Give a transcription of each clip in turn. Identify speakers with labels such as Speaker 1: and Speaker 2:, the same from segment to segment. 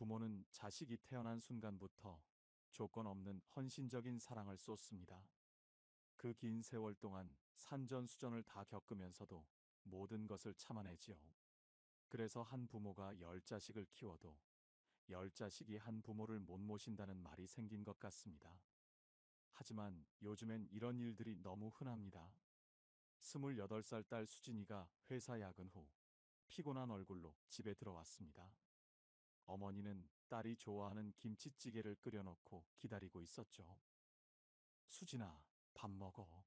Speaker 1: 부모는 자식이 태어난 순간부터 조건 없는 헌신적인 사랑을 쏟습니다. 그 긴 세월 동안 산전수전을 다 겪으면서도 모든 것을 참아내지요. 그래서 한 부모가 10자식을 키워도 10자식이 한 부모를 못 모신다는 말이 생긴 것 같습니다. 하지만 요즘엔 이런 일들이 너무 흔합니다. 28살 딸 수진이가 회사 야근 후 피곤한 얼굴로 집에 들어왔습니다. 어머니는 딸이 좋아하는 김치찌개를 끓여놓고 기다리고 있었죠. 수진아, 밥 먹어.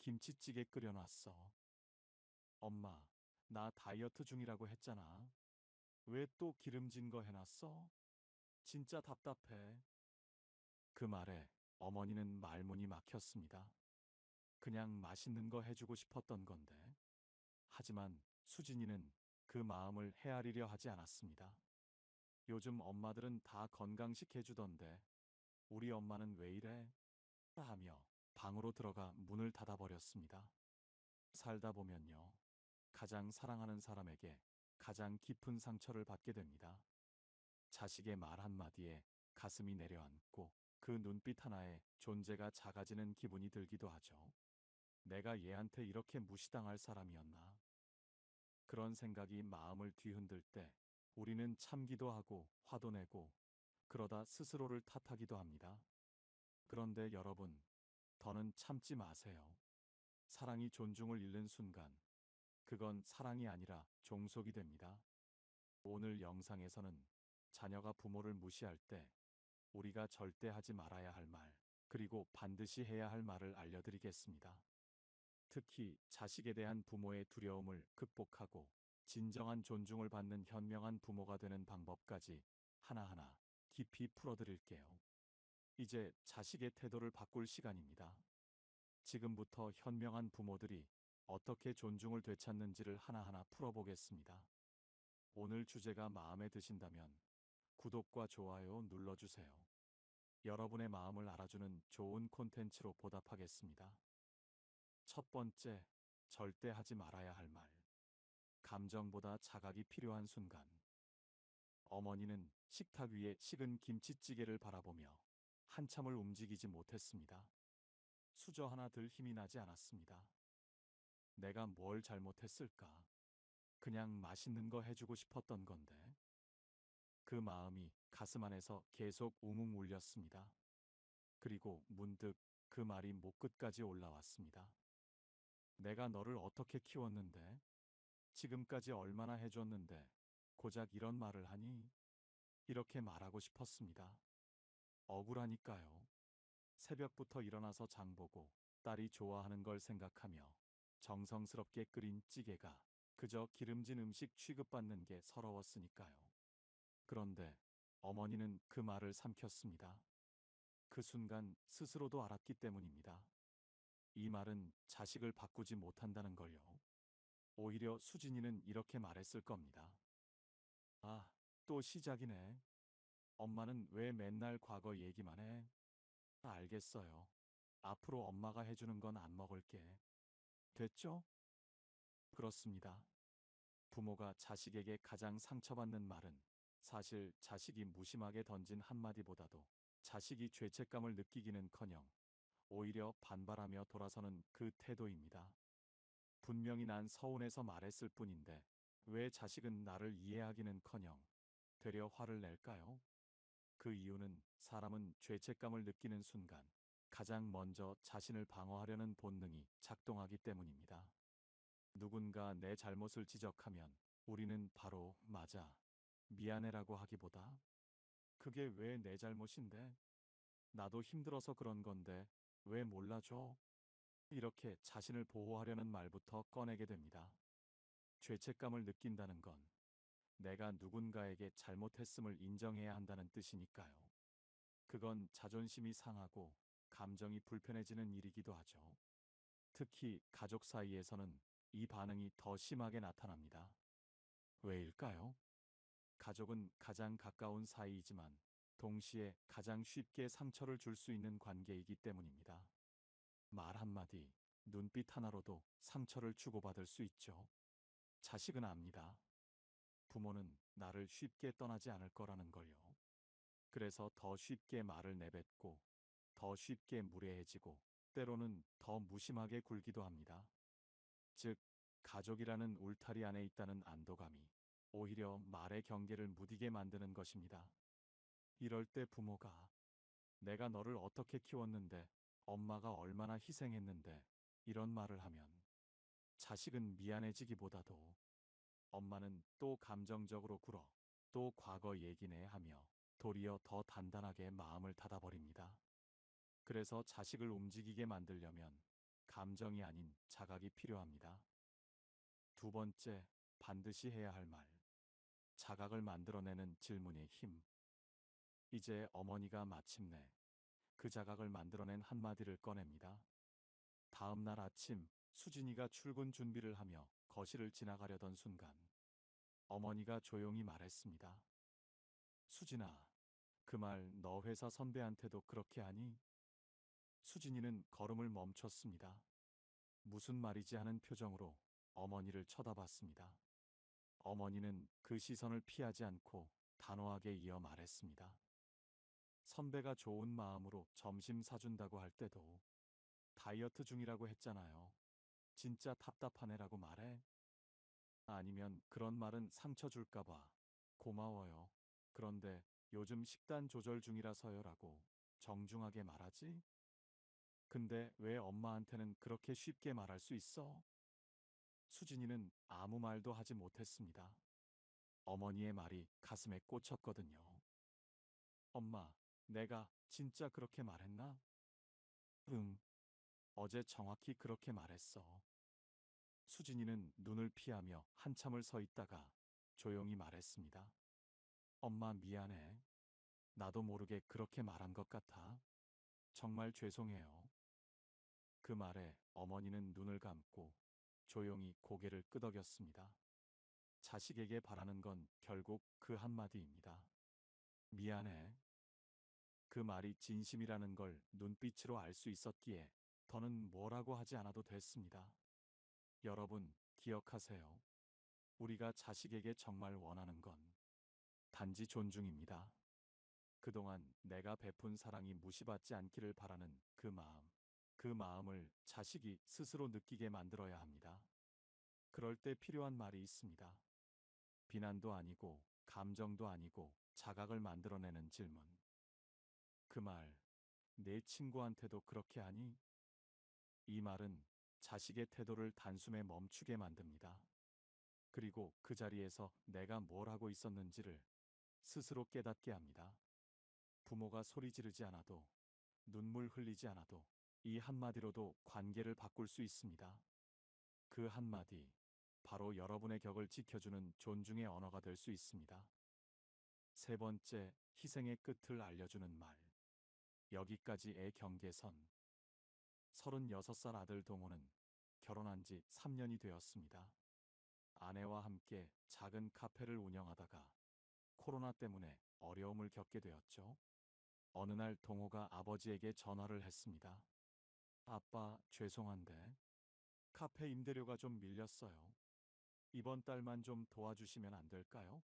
Speaker 1: 김치찌개 끓여놨어. 엄마, 나 다이어트 중이라고 했잖아. 왜 또 기름진 거 해놨어? 진짜 답답해. 그 말에 어머니는 말문이 막혔습니다. 그냥 맛있는 거 해주고 싶었던 건데. 하지만 수진이는 그 마음을 헤아리려 하지 않았습니다. 요즘 엄마들은 다 건강식 해주던데 우리 엄마는 왜 이래? 하며 방으로 들어가 문을 닫아버렸습니다. 살다 보면요. 가장 사랑하는 사람에게 가장 깊은 상처를 받게 됩니다. 자식의 말 한마디에 가슴이 내려앉고 그 눈빛 하나에 존재가 작아지는 기분이 들기도 하죠. 내가 얘한테 이렇게 무시당할 사람이었나? 그런 생각이 마음을 뒤흔들 때 우리는 참기도 하고 화도 내고 그러다 스스로를 탓하기도 합니다. 그런데 여러분, 더는 참지 마세요. 사랑이 존중을 잃는 순간, 그건 사랑이 아니라 종속이 됩니다. 오늘 영상에서는 자녀가 부모를 무시할 때 우리가 절대 하지 말아야 할 말, 그리고 반드시 해야 할 말을 알려드리겠습니다. 특히 자식에 대한 부모의 두려움을 극복하고 진정한 존중을 받는 현명한 부모가 되는 방법까지 하나하나 깊이 풀어드릴게요. 이제 자식의 태도를 바꿀 시간입니다. 지금부터 현명한 부모들이 어떻게 존중을 되찾는지를 하나하나 풀어보겠습니다. 오늘 주제가 마음에 드신다면 구독과 좋아요 눌러주세요. 여러분의 마음을 알아주는 좋은 콘텐츠로 보답하겠습니다. 첫 번째, 절대 하지 말아야 할 말. 감정보다 자각이 필요한 순간. 어머니는 식탁 위에 식은 김치찌개를 바라보며 한참을 움직이지 못했습니다. 수저 하나 들 힘이 나지 않았습니다. 내가 뭘 잘못했을까? 그냥 맛있는 거 해주고 싶었던 건데. 그 마음이 가슴 안에서 계속 웅웅 울렸습니다. 그리고 문득 그 말이 목끝까지 올라왔습니다. 내가 너를 어떻게 키웠는데? 지금까지 얼마나 해줬는데 고작 이런 말을 하니? 이렇게 말하고 싶었습니다. 억울하니까요. 새벽부터 일어나서 장보고 딸이 좋아하는 걸 생각하며 정성스럽게 끓인 찌개가 그저 기름진 음식 취급받는 게 서러웠으니까요. 그런데 어머니는 그 말을 삼켰습니다. 그 순간 스스로도 알았기 때문입니다. 이 말은 자식을 바꾸지 못한다는 걸요. 오히려 수진이는 이렇게 말했을 겁니다. 아, 또 시작이네. 엄마는 왜 맨날 과거 얘기만 해? 알겠어요. 앞으로 엄마가 해주는 건 안 먹을게. 됐죠? 그렇습니다. 부모가 자식에게 가장 상처받는 말은 사실 자식이 무심하게 던진 한마디보다도 자식이 죄책감을 느끼기는커녕 오히려 반발하며 돌아서는 그 태도입니다. 분명히 난 서운해서 말했을 뿐인데 왜 자식은 나를 이해하기는커녕 되려 화를 낼까요? 그 이유는 사람은 죄책감을 느끼는 순간 가장 먼저 자신을 방어하려는 본능이 작동하기 때문입니다. 누군가 내 잘못을 지적하면 우리는 바로 맞아, 미안해라고 하기보다 그게 왜 내 잘못인데? 나도 힘들어서 그런 건데 왜 몰라줘? 이렇게 자신을 보호하려는 말부터 꺼내게 됩니다. 죄책감을 느낀다는 건 내가 누군가에게 잘못했음을 인정해야 한다는 뜻이니까요. 그건 자존심이 상하고 감정이 불편해지는 일이기도 하죠. 특히 가족 사이에서는 이 반응이 더 심하게 나타납니다. 왜일까요? 가족은 가장 가까운 사이이지만 동시에 가장 쉽게 상처를 줄 수 있는 관계이기 때문입니다. 말 한마디, 눈빛 하나로도 상처를 주고받을 수 있죠. 자식은 압니다. 부모는 나를 쉽게 떠나지 않을 거라는 걸요. 그래서 더 쉽게 말을 내뱉고, 더 쉽게 무례해지고, 때로는 더 무심하게 굴기도 합니다. 즉, 가족이라는 울타리 안에 있다는 안도감이 오히려 말의 경계를 무디게 만드는 것입니다. 이럴 때 부모가 내가 너를 어떻게 키웠는데, 엄마가 얼마나 희생했는데, 이런 말을 하면 자식은 미안해지기보다도 엄마는 또 감정적으로 굴어 또 과거 얘기네 하며 도리어 더 단단하게 마음을 닫아버립니다. 그래서 자식을 움직이게 만들려면 감정이 아닌 자각이 필요합니다. 두 번째, 반드시 해야 할 말. 자각을 만들어내는 질문의 힘. 이제 어머니가 마침내 그 자각을 만들어낸 한마디를 꺼냅니다. 다음 날 아침, 수진이가 출근 준비를 하며 거실을 지나가려던 순간, 어머니가 조용히 말했습니다. 수진아, 그 말 너 회사 선배한테도 그렇게 하니? 수진이는 걸음을 멈췄습니다. 무슨 말이지 하는 표정으로 어머니를 쳐다봤습니다. 어머니는 그 시선을 피하지 않고 단호하게 이어 말했습니다. 선배가 좋은 마음으로 점심 사준다고 할 때도 다이어트 중이라고 했잖아요. 진짜 답답하네라고 말해. 아니면 그런 말은 상처 줄까봐 고마워요. 그런데 요즘 식단 조절 중이라서요라고 정중하게 말하지? 근데 왜 엄마한테는 그렇게 쉽게 말할 수 있어? 수진이는 아무 말도 하지 못했습니다. 어머니의 말이 가슴에 꽂혔거든요. 엄마, 내가 진짜 그렇게 말했나? 응, 어제 정확히 그렇게 말했어. 수진이는 눈을 피하며 한참을 서 있다가 조용히 말했습니다. 엄마 미안해. 나도 모르게 그렇게 말한 것 같아. 정말 죄송해요. 그 말에 어머니는 눈을 감고 조용히 고개를 끄덕였습니다. 자식에게 바라는 건 결국 그 한마디입니다. 미안해. 그 말이 진심이라는 걸 눈빛으로 알 수 있었기에 더는 뭐라고 하지 않아도 됐습니다. 여러분, 기억하세요. 우리가 자식에게 정말 원하는 건 단지 존중입니다. 그동안 내가 베푼 사랑이 무시받지 않기를 바라는 그 마음. 그 마음을 자식이 스스로 느끼게 만들어야 합니다. 그럴 때 필요한 말이 있습니다. 비난도 아니고, 감정도 아니고, 자각을 만들어내는 질문. 그 말, 내 친구한테도 그렇게 하니? 이 말은 자식의 태도를 단숨에 멈추게 만듭니다. 그리고 그 자리에서 내가 뭘 하고 있었는지를 스스로 깨닫게 합니다. 부모가 소리 지르지 않아도, 눈물 흘리지 않아도, 이 한마디로도 관계를 바꿀 수 있습니다. 그 한마디, 바로 여러분의 격을 지켜주는 존중의 언어가 될 수 있습니다. 세 번째, 희생의 끝을 알려주는 말. 여기까지의 경계선. 36살 아들 동호는 결혼한 지 3년이 되었습니다. 아내와 함께 작은 카페를 운영하다가 코로나 때문에 어려움을 겪게 되었죠. 어느 날 동호가 아버지에게 전화를 했습니다. 아빠, 죄송한데 카페 임대료가 좀 밀렸어요. 이번 달만 좀 도와주시면 안 될까요?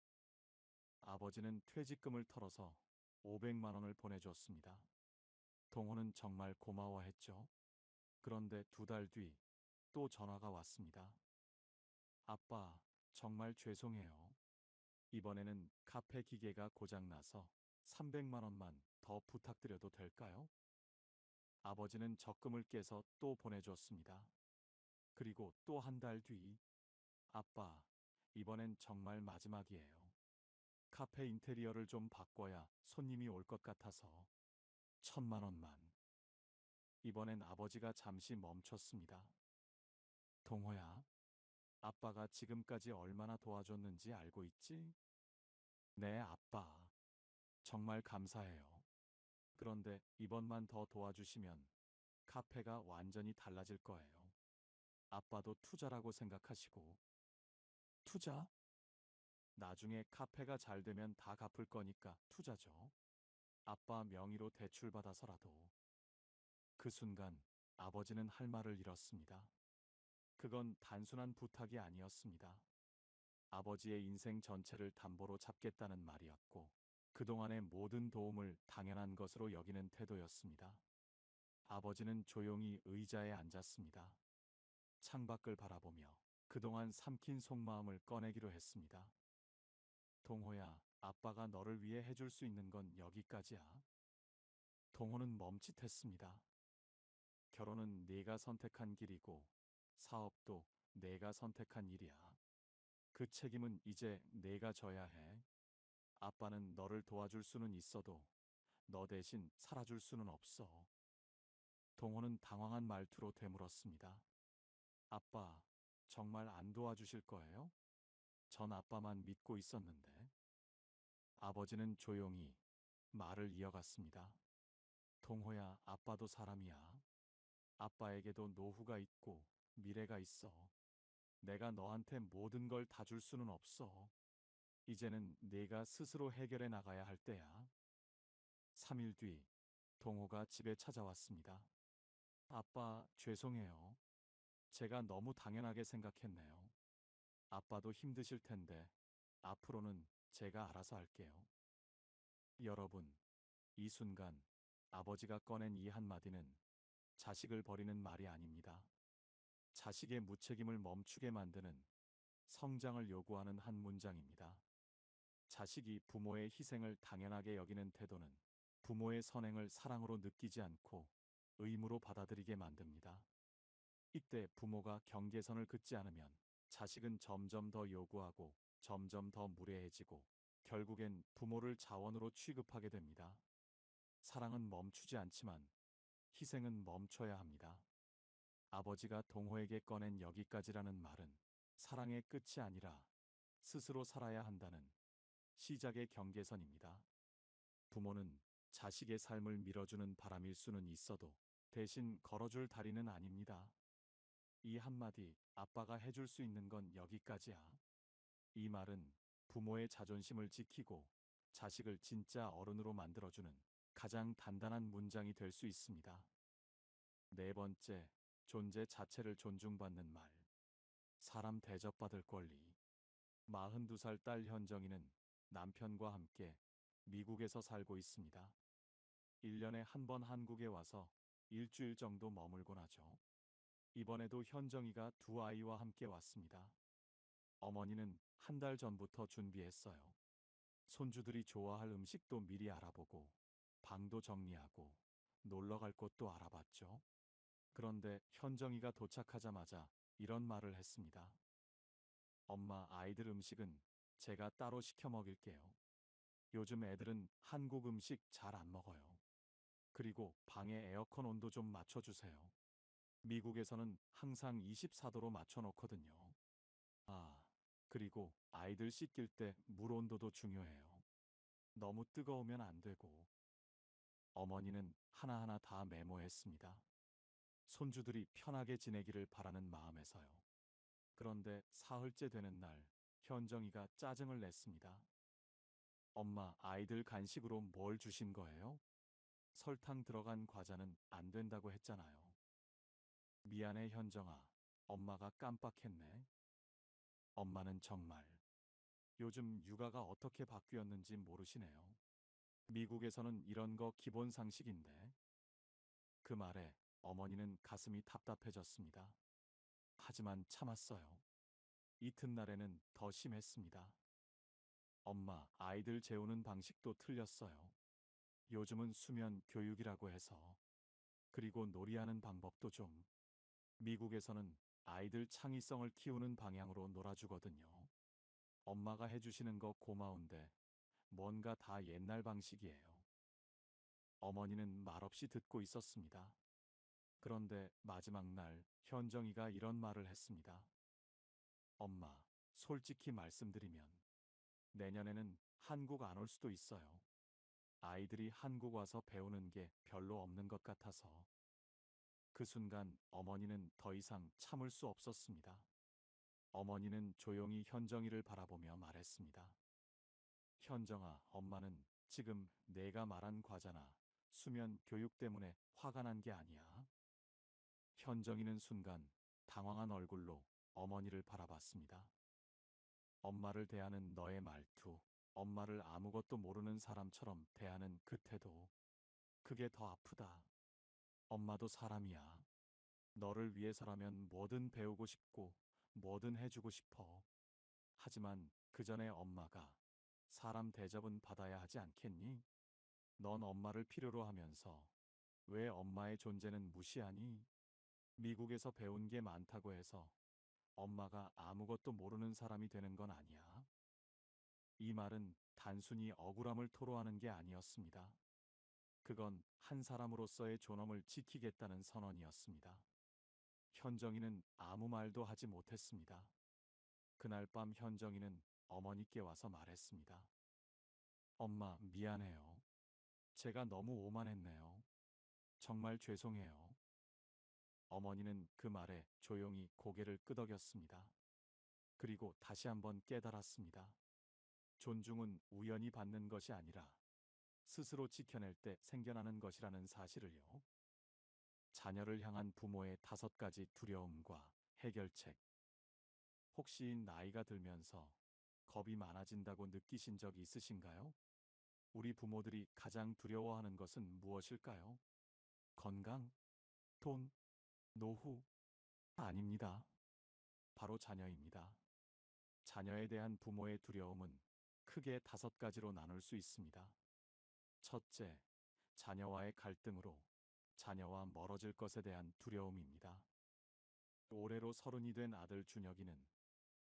Speaker 1: 아버지는 퇴직금을 털어서 500만 원을 보내줬습니다. 동호는 정말 고마워했죠. 그런데 2달 뒤 또 전화가 왔습니다. 아빠, 정말 죄송해요. 이번에는 카페 기계가 고장나서 300만 원만 더 부탁드려도 될까요? 아버지는 적금을 깨서 또 보내줬습니다. 그리고 또 한 달 뒤, 아빠, 이번엔 정말 마지막이에요. 카페 인테리어를 좀 바꿔야 손님이 올 것 같아서 1,000만 원만. 이번엔 아버지가 잠시 멈췄습니다. 동호야, 아빠가 지금까지 얼마나 도와줬는지 알고 있지? 네, 아빠. 정말 감사해요. 그런데 이번만 더 도와주시면 카페가 완전히 달라질 거예요. 아빠도 투자라고 생각하시고. 투자? 나중에 카페가 잘 되면 다 갚을 거니까 투자죠. 아빠 명의로 대출받아서라도. 그 순간 아버지는 할 말을 잃었습니다. 그건 단순한 부탁이 아니었습니다. 아버지의 인생 전체를 담보로 잡겠다는 말이었고, 그동안의 모든 도움을 당연한 것으로 여기는 태도였습니다. 아버지는 조용히 의자에 앉았습니다. 창밖을 바라보며 그동안 삼킨 속마음을 꺼내기로 했습니다. 동호야, 아빠가 너를 위해 해줄 수 있는 건 여기까지야. 동호는 멈칫했습니다. 결혼은 네가 선택한 길이고, 사업도 내가 선택한 일이야. 그 책임은 이제 내가 져야 해. 아빠는 너를 도와줄 수는 있어도 너 대신 살아줄 수는 없어. 동호는 당황한 말투로 되물었습니다. 아빠, 정말 안 도와주실 거예요? 전 아빠만 믿고 있었는데. 아버지는 조용히 말을 이어갔습니다. 동호야, 아빠도 사람이야. 아빠에게도 노후가 있고 미래가 있어. 내가 너한테 모든 걸 다 줄 수는 없어. 이제는 네가 스스로 해결해 나가야 할 때야. 3일 뒤, 동호가 집에 찾아왔습니다. 아빠, 죄송해요. 제가 너무 당연하게 생각했네요. 아빠도 힘드실 텐데, 앞으로는 제가 알아서 할게요. 여러분, 이 순간, 아버지가 꺼낸 이 한마디는 자식을 버리는 말이 아닙니다. 자식의 무책임을 멈추게 만드는 성장을 요구하는 한 문장입니다. 자식이 부모의 희생을 당연하게 여기는 태도는 부모의 선행을 사랑으로 느끼지 않고 의무로 받아들이게 만듭니다. 이때 부모가 경계선을 긋지 않으면 자식은 점점 더 요구하고 점점 더 무례해지고 결국엔 부모를 자원으로 취급하게 됩니다. 사랑은 멈추지 않지만 희생은 멈춰야 합니다. 아버지가 동호에게 꺼낸 여기까지라는 말은 사랑의 끝이 아니라 스스로 살아야 한다는 시작의 경계선입니다. 부모는 자식의 삶을 밀어주는 바람일 수는 있어도 대신 걸어줄 다리는 아닙니다. 이 한마디, 아빠가 해줄 수 있는 건 여기까지야. 이 말은 부모의 자존심을 지키고 자식을 진짜 어른으로 만들어주는 가장 단단한 문장이 될 수 있습니다. 네 번째, 존재 자체를 존중받는 말. 사람 대접받을 권리. 42살 딸 현정이는 남편과 함께 미국에서 살고 있습니다. 1년에 한 번 한국에 와서 일주일 정도 머물곤 하죠. 이번에도 현정이가 두 아이와 함께 왔습니다. 어머니는 한 달 전부터 준비했어요. 손주들이 좋아할 음식도 미리 알아보고, 방도 정리하고, 놀러 갈 곳도 알아봤죠. 그런데 현정이가 도착하자마자 이런 말을 했습니다. 엄마, 아이들 음식은 제가 따로 시켜 먹일게요. 요즘 애들은 한국 음식 잘 안 먹어요. 그리고 방에 에어컨 온도 좀 맞춰주세요. 미국에서는 항상 24도로 맞춰놓거든요. 아, 그리고 아이들 씻길 때 물 온도도 중요해요. 너무 뜨거우면 안 되고. 어머니는 하나하나 다 메모했습니다. 손주들이 편하게 지내기를 바라는 마음에서요. 그런데 사흘째 되는 날, 현정이가 짜증을 냈습니다. 엄마, 아이들 간식으로 뭘 주신 거예요? 설탕 들어간 과자는 안 된다고 했잖아요. 미안해, 현정아. 엄마가 깜빡했네. 엄마는 정말 요즘 육아가 어떻게 바뀌었는지 모르시네요. 미국에서는 이런 거 기본 상식인데. 그 말에 어머니는 가슴이 답답해졌습니다. 하지만 참았어요. 이튿날에는 더 심했습니다. 엄마, 아이들 재우는 방식도 틀렸어요. 요즘은 수면 교육이라고 해서. 그리고 놀이하는 방법도 좀. 미국에서는 아이들 창의성을 키우는 방향으로 놀아주거든요. 엄마가 해주시는 거 고마운데 뭔가 다 옛날 방식이에요. 어머니는 말없이 듣고 있었습니다. 그런데 마지막 날 현정이가 이런 말을 했습니다. 엄마, 솔직히 말씀드리면 내년에는 한국 안 올 수도 있어요. 아이들이 한국 와서 배우는 게 별로 없는 것 같아서. 그 순간 어머니는 더 이상 참을 수 없었습니다. 어머니는 조용히 현정이를 바라보며 말했습니다. 현정아, 엄마는 지금 내가 말한 과자나 수면 교육 때문에 화가 난 게 아니야. 현정이는 순간 당황한 얼굴로 어머니를 바라봤습니다. 엄마를 대하는 너의 말투, 엄마를 아무것도 모르는 사람처럼 대하는 그 태도, 그게 더 아프다. 엄마도 사람이야. 너를 위해서라면 뭐든 배우고 싶고, 뭐든 해주고 싶어. 하지만 그 전에 엄마가 사람 대접은 받아야 하지 않겠니? 넌 엄마를 필요로 하면서 왜 엄마의 존재는 무시하니? 미국에서 배운 게 많다고 해서 엄마가 아무것도 모르는 사람이 되는 건 아니야. 이 말은 단순히 억울함을 토로하는 게 아니었습니다. 그건 한 사람으로서의 존엄을 지키겠다는 선언이었습니다. 현정이는 아무 말도 하지 못했습니다. 그날 밤 현정이는 어머니께 와서 말했습니다. 엄마, 미안해요. 제가 너무 오만했네요. 정말 죄송해요. 어머니는 그 말에 조용히 고개를 끄덕였습니다. 그리고 다시 한번 깨달았습니다. 존중은 우연히 받는 것이 아니라 스스로 지켜낼 때 생겨나는 것이라는 사실을요. 자녀를 향한 부모의 5가지 두려움과 해결책. 혹시 나이가 들면서 겁이 많아진다고 느끼신 적 있으신가요? 우리 부모들이 가장 두려워하는 것은 무엇일까요? 건강, 돈, 노후? 아닙니다. 바로 자녀입니다. 자녀에 대한 부모의 두려움은 크게 5가지로 나눌 수 있습니다. 첫째, 자녀와의 갈등으로 자녀와 멀어질 것에 대한 두려움입니다. 올해로 30이 된 아들 준혁이는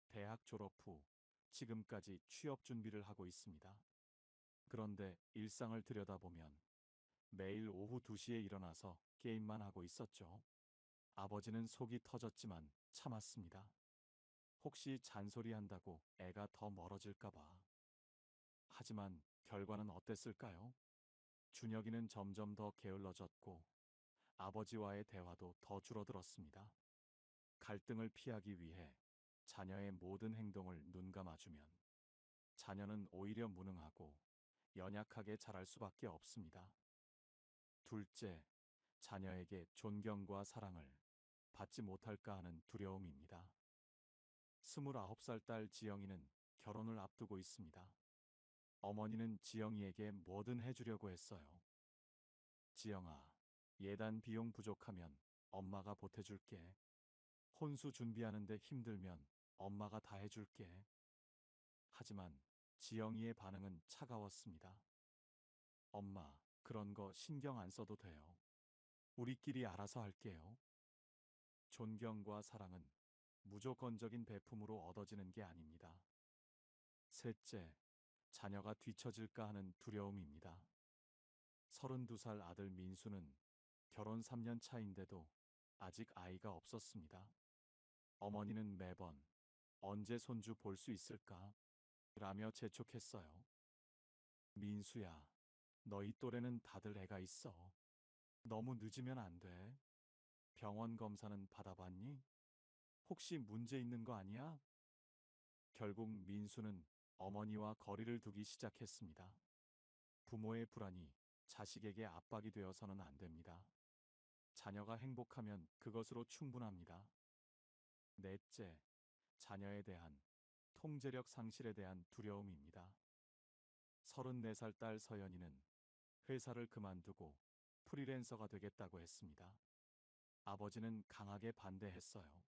Speaker 1: 대학 졸업 후 지금까지 취업 준비를 하고 있습니다. 그런데 일상을 들여다보면 매일 오후 2시에 일어나서 게임만 하고 있었죠. 아버지는 속이 터졌지만 참았습니다. 혹시 잔소리한다고 애가 더 멀어질까봐. 하지만 결과는 어땠을까요? 준혁이는 점점 더 게을러졌고 아버지와의 대화도 더 줄어들었습니다. 갈등을 피하기 위해 자녀의 모든 행동을 눈감아주면 자녀는 오히려 무능하고 연약하게 자랄 수밖에 없습니다. 둘째, 자녀에게 존경과 사랑을 받지 못할까 하는 두려움입니다. 29살 딸 지영이는 결혼을 앞두고 있습니다. 어머니는 지영이에게 뭐든 해주려고 했어요. 지영아, 예단 비용 부족하면 엄마가 보태줄게. 혼수 준비하는데 힘들면 엄마가 다 해줄게. 하지만 지영이의 반응은 차가웠습니다. 엄마, 그런 거 신경 안 써도 돼요. 우리끼리 알아서 할게요. 존경과 사랑은 무조건적인 배품으로 얻어지는 게 아닙니다. 셋째, 자녀가 뒤처질까 하는 두려움입니다. 32살 아들 민수는 결혼 3년 차인데도 아직 아이가 없었습니다. 어머니는 매번 언제 손주 볼 수 있을까? 라며 재촉했어요. 민수야, 너희 또래는 다들 애가 있어. 너무 늦으면 안 돼. 병원 검사는 받아봤니? 혹시 문제 있는 거 아니야? 결국 민수는 어머니와 거리를 두기 시작했습니다. 부모의 불안이 자식에게 압박이 되어서는 안 됩니다. 자녀가 행복하면 그것으로 충분합니다. 넷째, 자녀에 대한 통제력 상실에 대한 두려움입니다. 34살 딸 서연이는 회사를 그만두고 프리랜서가 되겠다고 했습니다. 아버지는 강하게 반대했어요.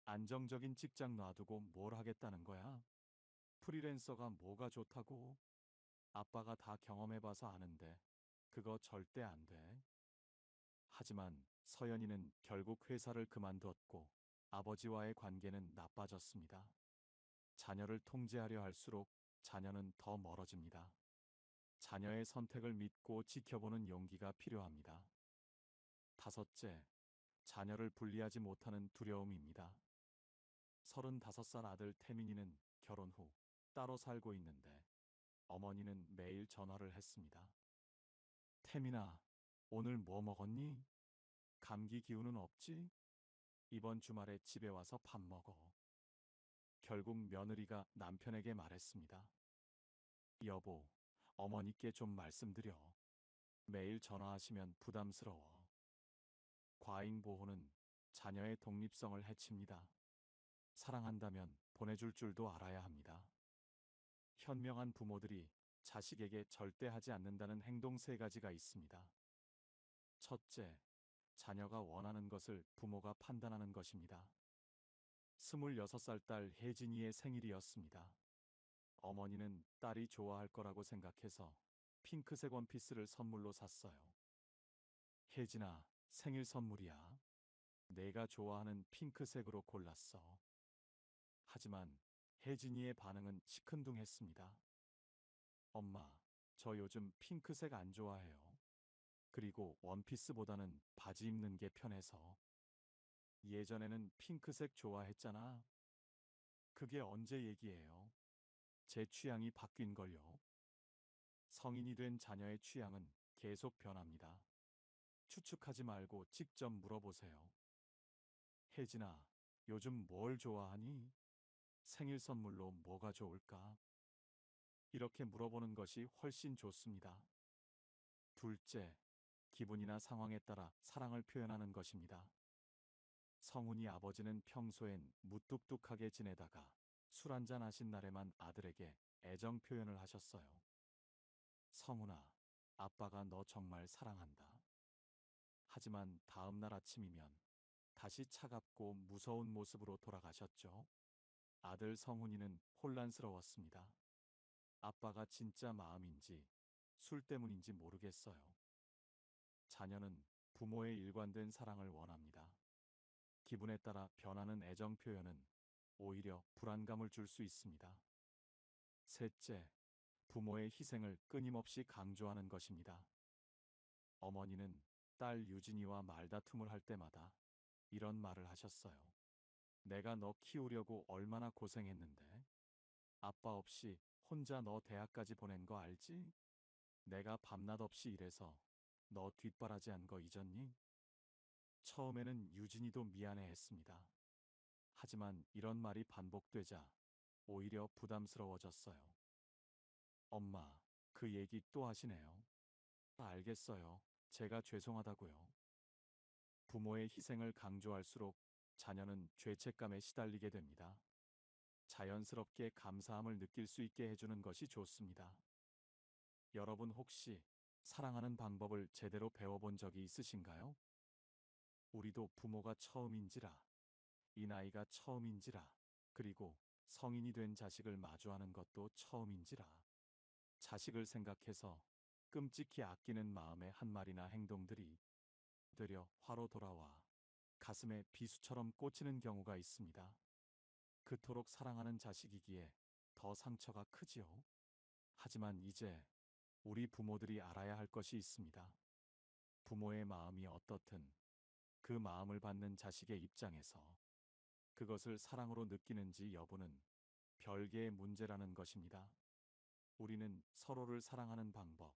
Speaker 1: 안정적인 직장 놔두고 뭘 하겠다는 거야? 프리랜서가 뭐가 좋다고? 아빠가 다 경험해봐서 아는데 그거 절대 안 돼. 하지만 서연이는 결국 회사를 그만두었고 아버지와의 관계는 나빠졌습니다. 자녀를 통제하려 할수록 자녀는 더 멀어집니다. 자녀의 선택을 믿고 지켜보는 용기가 필요합니다. 다섯째, 자녀를 분리하지 못하는 두려움입니다. 35살 아들 태민이는 결혼 후 따로 살고 있는데 어머니는 매일 전화를 했습니다. 태민아, 오늘 뭐 먹었니? 감기 기운은 없지? 이번 주말에 집에 와서 밥 먹어. 결국 며느리가 남편에게 말했습니다. 여보, 어머니께 좀 말씀드려. 매일 전화하시면 부담스러워. 과잉 보호는 자녀의 독립성을 해칩니다. 사랑한다면 보내줄 줄도 알아야 합니다. 현명한 부모들이 자식에게 절대 하지 않는다는 행동 세 가지가 있습니다. 첫째, 자녀가 원하는 것을 부모가 판단하는 것입니다. 26살 딸 혜진이의 생일이었습니다. 어머니는 딸이 좋아할 거라고 생각해서 핑크색 원피스를 선물로 샀어요. 혜진아, 생일 선물이야. 내가 좋아하는 핑크색으로 골랐어. 하지만 혜진이의 반응은 시큰둥했습니다. 엄마, 저 요즘 핑크색 안 좋아해요. 그리고 원피스보다는 바지 입는 게 편해서. 예전에는 핑크색 좋아했잖아. 그게 언제 얘기예요? 제 취향이 바뀐 걸요. 성인이 된 자녀의 취향은 계속 변합니다. 추측하지 말고 직접 물어보세요. 혜진아, 요즘 뭘 좋아하니? 생일 선물로 뭐가 좋을까? 이렇게 물어보는 것이 훨씬 좋습니다. 둘째, 기분이나 상황에 따라 사랑을 표현하는 것입니다. 성훈이 아버지는 평소엔 무뚝뚝하게 지내다가 술 한잔 하신 날에만 아들에게 애정 표현을 하셨어요. 성훈아, 아빠가 너 정말 사랑한다. 하지만 다음 날 아침이면 다시 차갑고 무서운 모습으로 돌아가셨죠. 아들 성훈이는 혼란스러웠습니다. 아빠가 진짜 마음인지 술 때문인지 모르겠어요. 자녀는 부모의 일관된 사랑을 원합니다. 기분에 따라 변하는 애정 표현은 오히려 불안감을 줄 수 있습니다. 셋째, 부모의 희생을 끊임없이 강조하는 것입니다. 어머니는 딸 유진이와 말다툼을 할 때마다 이런 말을 하셨어요. 내가 너 키우려고 얼마나 고생했는데. 아빠 없이 혼자 너 대학까지 보낸 거 알지? 내가 밤낮 없이 일해서 너 뒷바라지한 거 잊었니? 처음에는 유진이도 미안해 했습니다. 하지만 이런 말이 반복되자 오히려 부담스러워졌어요. 엄마, 그 얘기 또 하시네요. 알겠어요. 제가 죄송하다고요. 부모의 희생을 강조할수록 자녀는 죄책감에 시달리게 됩니다. 자연스럽게 감사함을 느낄 수 있게 해주는 것이 좋습니다. 여러분 혹시 사랑하는 방법을 제대로 배워본 적이 있으신가요? 우리도 부모가 처음인지라, 이 나이가 처음인지라, 그리고 성인이 된 자식을 마주하는 것도 처음인지라, 자식을 생각해서 끔찍히 아끼는 마음의 한 말이나 행동들이 되려 화로 돌아와 가슴에 비수처럼 꽂히는 경우가 있습니다. 그토록 사랑하는 자식이기에 더 상처가 크지요. 하지만 이제 우리 부모들이 알아야 할 것이 있습니다. 부모의 마음이 어떻든 그 마음을 받는 자식의 입장에서 그것을 사랑으로 느끼는지 여부는 별개의 문제라는 것입니다. 우리는 서로를 사랑하는 방법,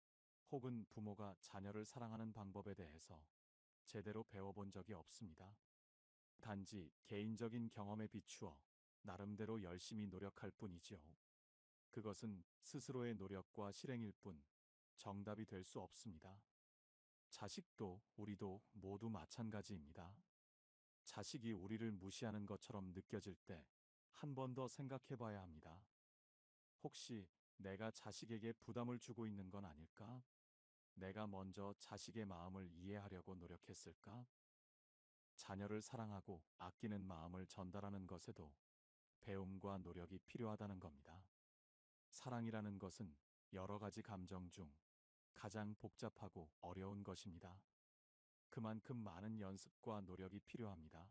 Speaker 1: 혹은 부모가 자녀를 사랑하는 방법에 대해서 제대로 배워본 적이 없습니다. 단지 개인적인 경험에 비추어 나름대로 열심히 노력할 뿐이지요. 그것은 스스로의 노력과 실행일 뿐 정답이 될 수 없습니다. 자식도 우리도 모두 마찬가지입니다. 자식이 우리를 무시하는 것처럼 느껴질 때 한 번 더 생각해 봐야 합니다. 혹시 내가 자식에게 부담을 주고 있는 건 아닐까? 내가 먼저 자식의 마음을 이해하려고 노력했을까? 자녀를 사랑하고 아끼는 마음을 전달하는 것에도 배움과 노력이 필요하다는 겁니다. 사랑이라는 것은 여러 가지 감정 중 가장 복잡하고 어려운 것입니다. 그만큼 많은 연습과 노력이 필요합니다.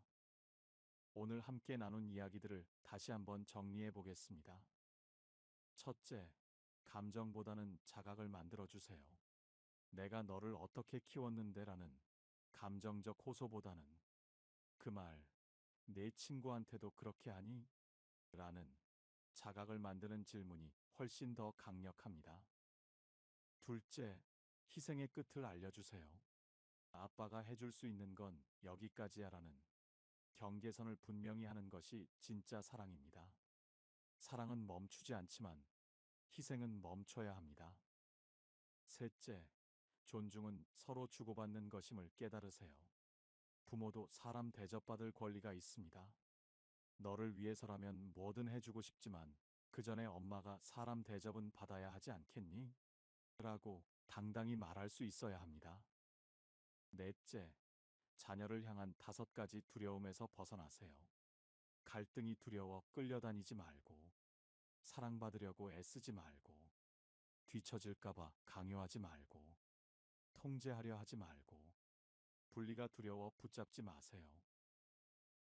Speaker 1: 오늘 함께 나눈 이야기들을 다시 한번 정리해 보겠습니다. 첫째, 감정보다는 자각을 만들어 주세요. 내가 너를 어떻게 키웠는데라는 감정적 호소보다는 그 말, 내 친구한테도 그렇게 하니? 라는 자각을 만드는 질문이 훨씬 더 강력합니다. 둘째, 희생의 끝을 알려주세요. 아빠가 해줄 수 있는 건 여기까지야라는 경계선을 분명히 하는 것이 진짜 사랑입니다. 사랑은 멈추지 않지만 희생은 멈춰야 합니다. 셋째, 존중은 서로 주고받는 것임을 깨달으세요. 부모도 사람 대접받을 권리가 있습니다. 너를 위해서라면 뭐든 해주고 싶지만 그 전에 엄마가 사람 대접은 받아야 하지 않겠니? 라고 당당히 말할 수 있어야 합니다. 넷째, 자녀를 향한 5가지 두려움에서 벗어나세요. 갈등이 두려워 끌려다니지 말고, 사랑받으려고 애쓰지 말고, 뒤처질까봐 강요하지 말고, 통제하려 하지 말고, 분리가 두려워 붙잡지 마세요.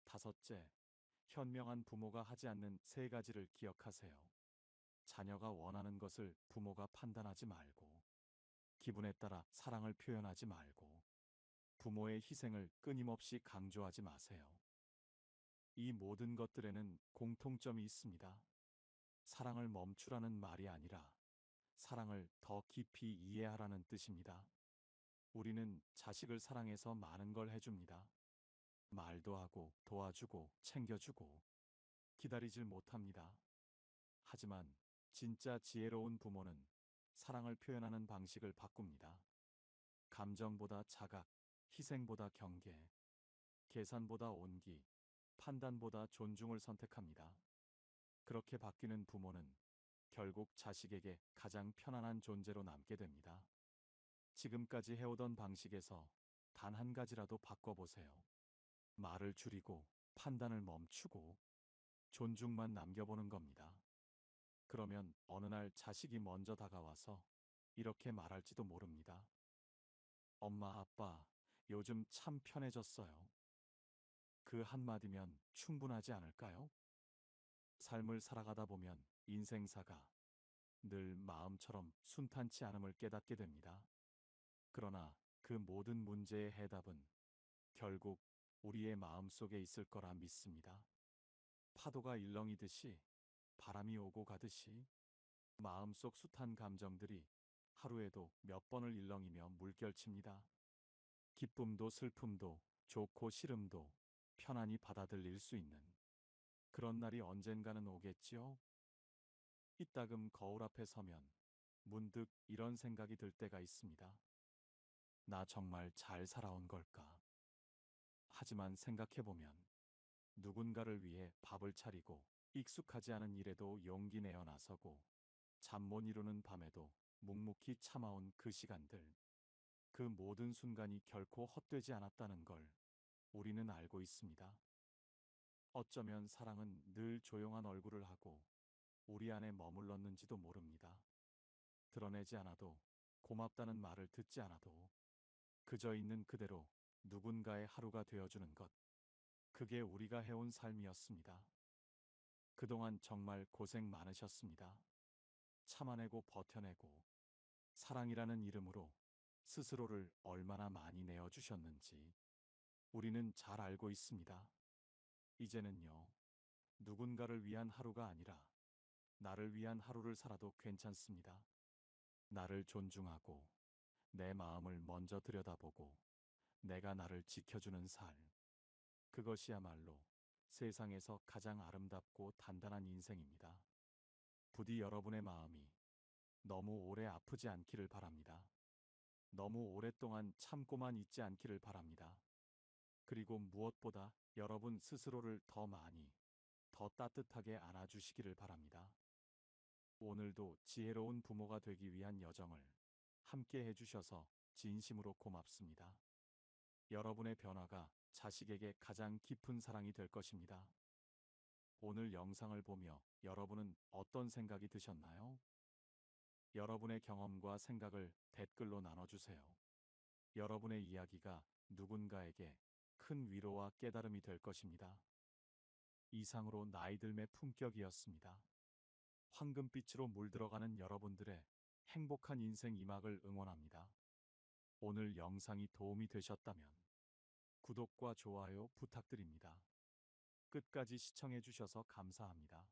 Speaker 1: 5째, 현명한 부모가 하지 않는 3가지를 기억하세요. 자녀가 원하는 것을 부모가 판단하지 말고, 기분에 따라 사랑을 표현하지 말고, 부모의 희생을 끊임없이 강조하지 마세요. 이 모든 것들에는 공통점이 있습니다. 사랑을 멈추라는 말이 아니라 사랑을 더 깊이 이해하라는 뜻입니다. 우리는 자식을 사랑해서 많은 걸 해줍니다. 말도 하고 도와주고 챙겨주고 기다리질 못합니다. 하지만 진짜 지혜로운 부모는 사랑을 표현하는 방식을 바꿉니다. 감정보다 자각, 희생보다 경계, 계산보다 온기, 판단보다 존중을 선택합니다. 그렇게 바뀌는 부모는 결국 자식에게 가장 편안한 존재로 남게 됩니다. 지금까지 해오던 방식에서 단 한 가지라도 바꿔보세요. 말을 줄이고 판단을 멈추고 존중만 남겨보는 겁니다. 그러면 어느 날 자식이 먼저 다가와서 이렇게 말할지도 모릅니다. 엄마, 아빠, 요즘 참 편해졌어요. 그 한마디면 충분하지 않을까요? 삶을 살아가다 보면 인생사가 늘 마음처럼 순탄치 않음을 깨닫게 됩니다. 그러나 그 모든 문제의 해답은 결국 우리의 마음 속에 있을 거라 믿습니다. 파도가 일렁이듯이 바람이 오고 가듯이 마음속 숱한 감정들이 하루에도 몇 번을 일렁이며 물결칩니다. 기쁨도 슬픔도 좋고 싫음도 편안히 받아들일 수 있는 그런 날이 언젠가는 오겠지요? 이따금 거울 앞에 서면 문득 이런 생각이 들 때가 있습니다. 나 정말 잘 살아온 걸까? 하지만 생각해보면 누군가를 위해 밥을 차리고 익숙하지 않은 일에도 용기 내어 나서고 잠 못 이루는 밤에도 묵묵히 참아온 그 시간들, 그 모든 순간이 결코 헛되지 않았다는 걸 우리는 알고 있습니다. 어쩌면 사랑은 늘 조용한 얼굴을 하고 우리 안에 머물렀는지도 모릅니다. 드러내지 않아도, 고맙다는 말을 듣지 않아도 그저 있는 그대로 누군가의 하루가 되어주는 것, 그게 우리가 해온 삶이었습니다. 그동안 정말 고생 많으셨습니다. 참아내고 버텨내고 사랑이라는 이름으로 스스로를 얼마나 많이 내어주셨는지 우리는 잘 알고 있습니다. 이제는요, 누군가를 위한 하루가 아니라 나를 위한 하루를 살아도 괜찮습니다. 나를 존중하고 내 마음을 먼저 들여다보고 내가 나를 지켜주는 삶. 그것이야말로 세상에서 가장 아름답고 단단한 인생입니다. 부디 여러분의 마음이 너무 오래 아프지 않기를 바랍니다. 너무 오랫동안 참고만 있지 않기를 바랍니다. 그리고 무엇보다 여러분 스스로를 더 많이, 더 따뜻하게 안아주시기를 바랍니다. 오늘도 지혜로운 부모가 되기 위한 여정을 함께 해주셔서 진심으로 고맙습니다. 여러분의 변화가 자식에게 가장 깊은 사랑이 될 것입니다. 오늘 영상을 보며 여러분은 어떤 생각이 드셨나요? 여러분의 경험과 생각을 댓글로 나눠주세요. 여러분의 이야기가 누군가에게 큰 위로와 깨달음이 될 것입니다. 이상으로 나이들의 품격이었습니다. 황금빛으로 물들어가는 여러분들의 행복한 인생 이막을 응원합니다. 오늘 영상이 도움이 되셨다면 구독과 좋아요 부탁드립니다. 끝까지 시청해 주셔서 감사합니다.